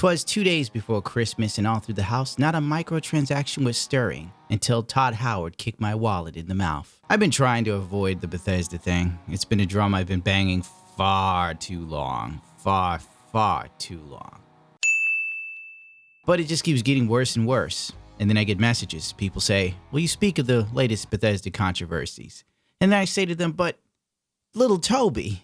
'Twas 2 days before Christmas, and all through the house, not a microtransaction was stirring until Todd Howard kicked my wallet in the mouth. I've been trying to avoid the Bethesda thing. It's been a drum I've been banging far too long. Far too long. But it just keeps getting worse and worse. And then I get messages. People say, will you speak of the latest Bethesda controversies? And then I say to them, but little Toby,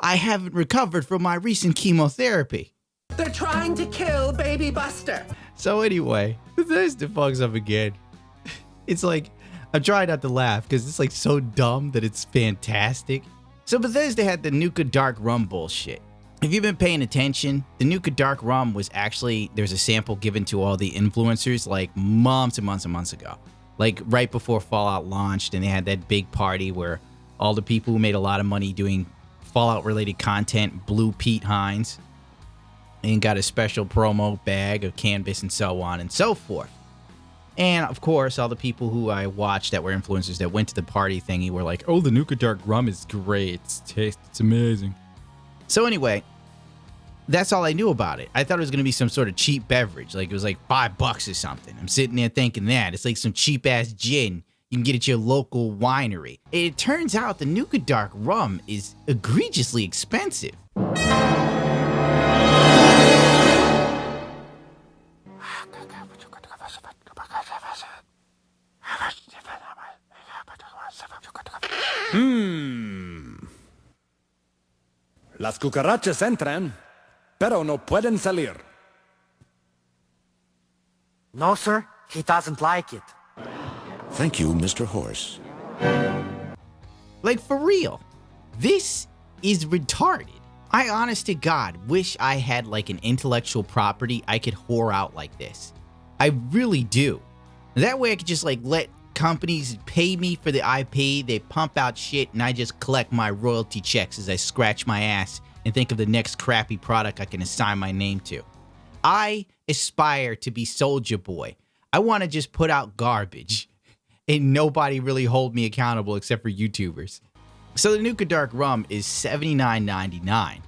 I haven't recovered from my recent chemotherapy. They're trying to kill Baby Buster. So anyway, Bethesda fucks up again. It's like, I'm trying not to laugh because it's like so dumb that it's fantastic. So Bethesda had the Nuka Dark Rum bullshit. If you've been paying attention, the Nuka Dark Rum was actually, there's a sample given to all the influencers like months and months and months ago. Like right before Fallout launched, and they had that big party where all the people who made a lot of money doing Fallout related content blew Pete Hines and got a special promo bag of cannabis and so on and so forth. And of course, all the people who I watched that were influencers that went to the party thingy were like, oh, the Nuka Dark Rum is great. It's amazing. So anyway, that's all I knew about it. I thought it was going to be some sort of cheap beverage. Like it was like $5 or something. I'm sitting there thinking that. It's like some cheap ass gin you can get at your local winery. It turns out the Nuka Dark Rum is egregiously expensive. Las cucarachas entran, pero no pueden salir. No, sir, he doesn't like it. Thank you, Mr. Horse. Like, for real, this is retarded. I honest to God wish I had like an intellectual property I could whore out like this. I really do. That way I could just like let companies pay me for the IP, they pump out shit, and I just collect my royalty checks as I scratch my ass and think of the next crappy product I can assign my name to. I aspire to be Soulja Boy. I want to just put out garbage and nobody really hold me accountable except for YouTubers. So the Nuka Dark Rum is $79.99.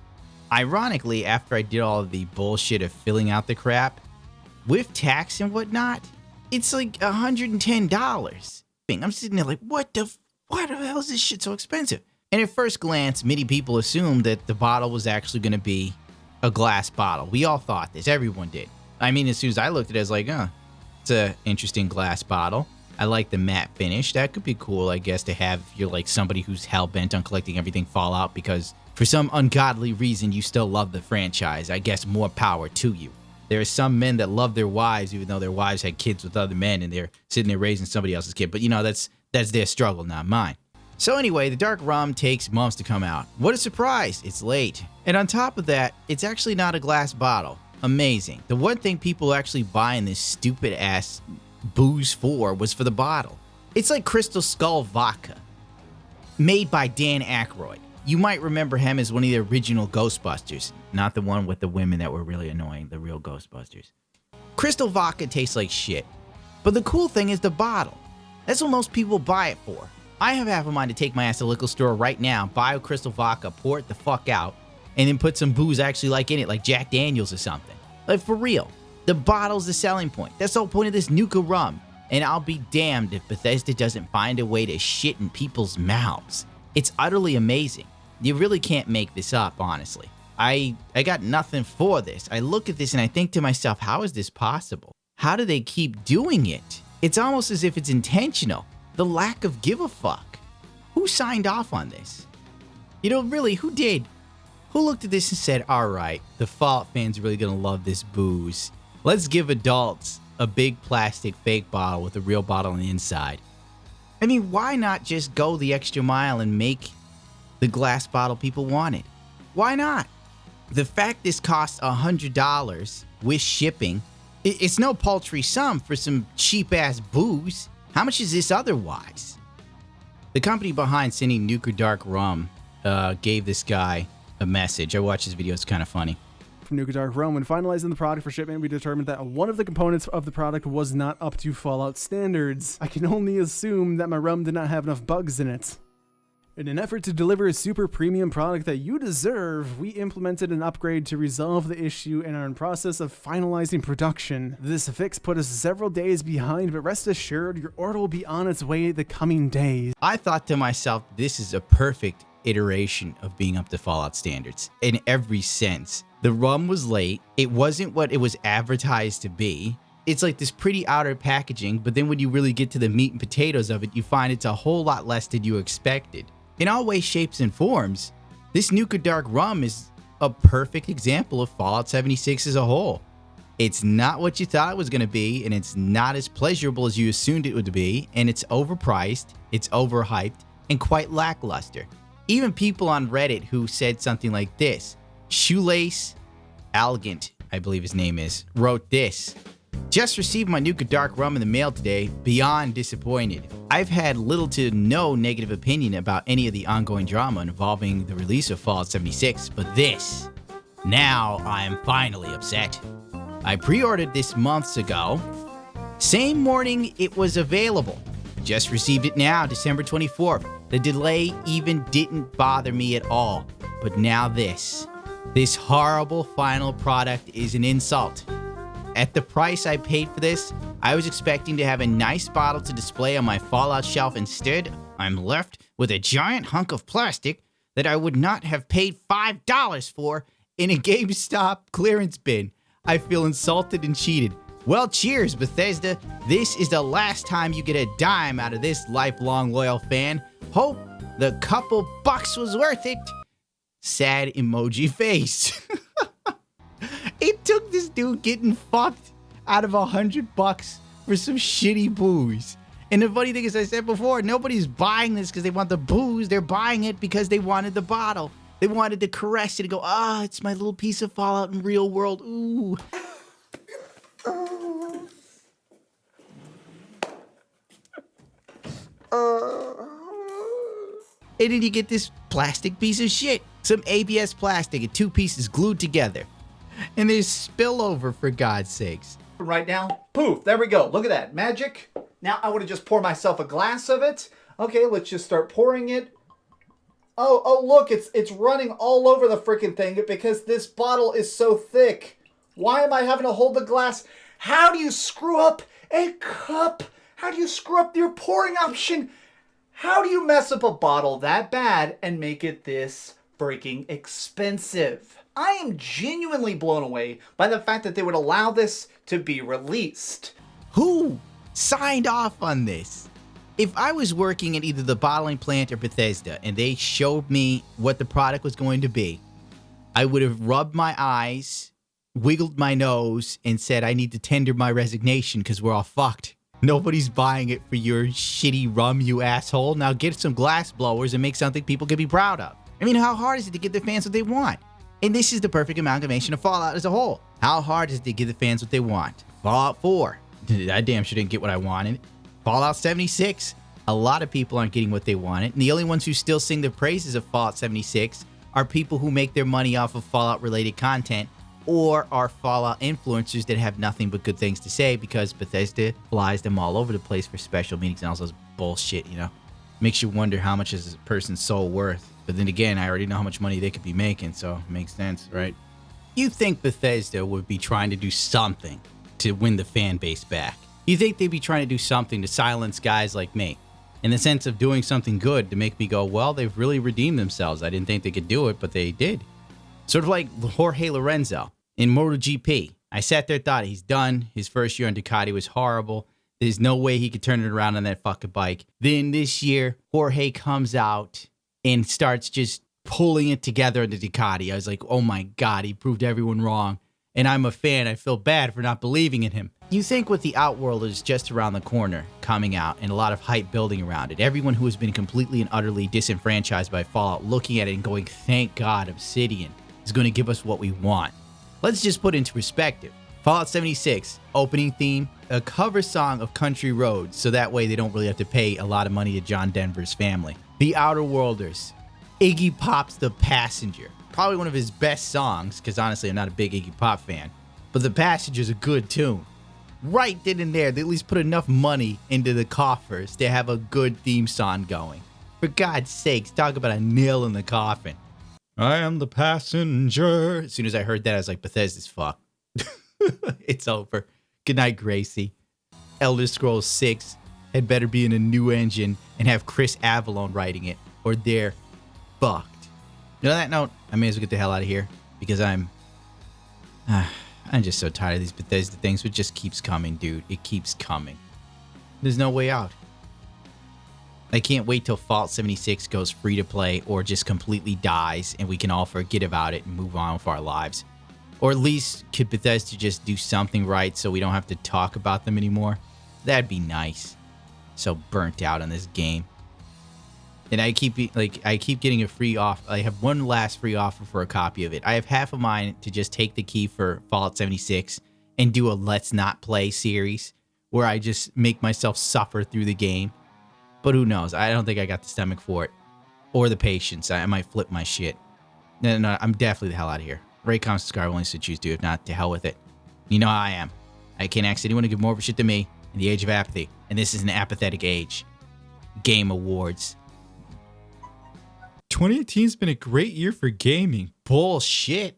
Ironically, after I did all of the bullshit of filling out the crap, with tax and whatnot, it's like $110. I'm sitting there like, why the hell is this shit so expensive? And at first glance, many people assumed that the bottle was actually going to be a glass bottle. We all thought this. Everyone did. I mean, as soon as I looked at it, I was like, it's an interesting glass bottle. I like the matte finish. That could be cool, I guess, to have if you're like somebody who's hell-bent on collecting everything Fallout because for some ungodly reason you still love the franchise. I guess more power to you. There are some men that love their wives even though their wives had kids with other men and they're sitting there raising somebody else's kid. But you know, that's their struggle, not mine. So anyway, the Dark Rum takes months to come out. What a surprise, it's late. And on top of that, it's actually not a glass bottle. Amazing. The one thing people actually buying this stupid ass booze for was for the bottle. It's like Crystal Skull vodka, made by Dan Aykroyd. You might remember him as one of the original Ghostbusters, not the one with the women that were really annoying, the real Ghostbusters. Crystal vodka tastes like shit, but the cool thing is the bottle. That's what most people buy it for. I have half a mind to take my ass to the liquor store right now, buy a Crystal vodka, pour it the fuck out, and then put some booze actually like in it, like Jack Daniels or something. Like for real. The bottle's the selling point. That's the whole point of this Nuka Rum. And I'll be damned if Bethesda doesn't find a way to shit in people's mouths. It's utterly amazing. You really can't make this up, honestly. I got nothing for this. I look at this and I think to myself, how is this possible? How do they keep doing it? It's almost as if it's intentional. The lack of give a fuck. Who signed off on this? You know, really, who did? Who looked at this and said, all right, the Fallout fans are really gonna love this booze. Let's give adults a big plastic fake bottle with a real bottle on the inside. I mean, why not just go the extra mile and make the glass bottle people wanted? Why not? The fact this costs $100 with shipping, it's no paltry sum for some cheap ass booze. How much is this otherwise? The company behind sending Nuka Dark Rum gave this guy a message. I watched his video, it's kind of funny. From Nuka Dark Rum, when finalizing the product for shipment, we determined that one of the components of the product was not up to Fallout standards. I can only assume that my rum did not have enough bugs in it. In an effort to deliver a super premium product that you deserve, we implemented an upgrade to resolve the issue and are in process of finalizing production. This fix put us several days behind, but rest assured, your order will be on its way the coming days. I thought to myself, this is a perfect iteration of being up to Fallout standards in every sense. The rum was late. It wasn't what it was advertised to be. It's like this pretty outer packaging, but then when you really get to the meat and potatoes of it, you find it's a whole lot less than you expected. In all ways, shapes, and forms, this Nuka Dark Rum is a perfect example of Fallout 76 as a whole. It's not what you thought it was going to be, and it's not as pleasurable as you assumed it would be, and it's overpriced, it's overhyped, and quite lackluster. Even people on Reddit who said something like this, Shoelace Elegant, I believe his name is, wrote this: "Just received my Nuka Dark Rum in the mail today, beyond disappointed. I've had little to no negative opinion about any of the ongoing drama involving the release of Fallout 76, but this, now I am finally upset. I pre-ordered this months ago. Same morning it was available. Just received it now, December 24th. The delay even didn't bother me at all. But now this horrible final product is an insult. At the price I paid for this, I was expecting to have a nice bottle to display on my Fallout shelf. Instead, I'm left with a giant hunk of plastic that I would not have paid $5 for in a GameStop clearance bin. I feel insulted and cheated. Well, cheers, Bethesda. This is the last time you get a dime out of this lifelong loyal fan. Hope the couple bucks was worth it. Sad emoji face." It took this dude getting fucked out of $100 for some shitty booze. And the funny thing is, I said before, nobody's buying this because they want the booze. They're buying it because they wanted the bottle. They wanted to caress it and go, "Ah, it's my little piece of Fallout in real world. Ooh." And then you get this plastic piece of shit. Some ABS plastic and two pieces glued together. And there's spillover, for God's sakes. Right now, poof, there we go. Look at that, magic. Now I want to just pour myself a glass of it. Okay, let's just start pouring it. Oh, look, it's running all over the freaking thing because this bottle is so thick. Why am I having to hold the glass? How do you screw up a cup? How do you screw up your pouring option? How do you mess up a bottle that bad and make it this freaking expensive? I am genuinely blown away by the fact that they would allow this to be released. Who signed off on this? If I was working at either the bottling plant or Bethesda and they showed me what the product was going to be, I would have rubbed my eyes, wiggled my nose, and said I need to tender my resignation because we're all fucked. Nobody's buying it for your shitty rum, you asshole. Now get some glass blowers and make something people can be proud of. I mean, how hard is it to give the fans what they want? And this is the perfect amalgamation of Fallout as a whole. How hard is it to give the fans what they want? Fallout 4, I damn sure didn't get what I wanted. Fallout 76, a lot of people aren't getting what they wanted. And the only ones who still sing the praises of Fallout 76 are people who make their money off of Fallout-related content or are Fallout influencers that have nothing but good things to say because Bethesda flies them all over the place for special meetings and all those bullshit, you know? Makes you wonder how much is a person's soul worth. But then again, I already know how much money they could be making, so it makes sense, right? You think Bethesda would be trying to do something to win the fan base back. You think they'd be trying to do something to silence guys like me. In the sense of doing something good to make me go, well, they've really redeemed themselves. I didn't think they could do it, but they did. Sort of like Jorge Lorenzo in MotoGP. I sat there, thought he's done. His first year on Ducati was horrible. There's no way he could turn it around on that fucking bike. Then this year, Jorge comes out and starts just pulling it together in the Ducati. I was like, oh my God, he proved everyone wrong. And I'm a fan. I feel bad for not believing in him. You think with the Outworlders just around the corner coming out and a lot of hype building around it, everyone who has been completely and utterly disenfranchised by Fallout looking at it and going, thank God Obsidian is going to give us what we want. Let's just put it into perspective. Fallout 76, opening theme, a cover song of Country Roads, so that way they don't really have to pay a lot of money to John Denver's family. The Outer Worlders, Iggy Pop's The Passenger. Probably one of his best songs, because honestly I'm not a big Iggy Pop fan, but The Passenger's a good tune. Right then and there, they at least put enough money into the coffers to have a good theme song going. For God's sakes, talk about a nail in the coffin. I am the passenger. As soon as I heard that, I was like, Bethesda's fucked. It's over. Good night, Gracie. Elder Scrolls 6 had better be in a new engine and have Chris Avallone writing it, or they're fucked. On that note, I may as well get the hell out of here because I'm just so tired of these Bethesda things. It just keeps coming, dude. It keeps coming. There's no way out. I can't wait till Fallout 76 goes free to play or just completely dies and we can all forget about it and move on with our lives. Or at least could Bethesda just do something right so we don't have to talk about them anymore? That'd be nice. So burnt out on this game. And I keep getting a free offer. I have one last free offer for a copy of it. I have half of mine to just take the key for Fallout 76 and do a Let's Not Play series where I just make myself suffer through the game. But who knows? I don't think I got the stomach for it. Or the patience. I might flip my shit. No, I'm definitely the hell out of here. Rate, comment, subscribe, only to choose to. If not, to hell with it. You know how I am. I can't ask anyone to give more of a shit than me in the age of apathy. And this is an apathetic age. Game Awards. 2018's been a great year for gaming. Bullshit.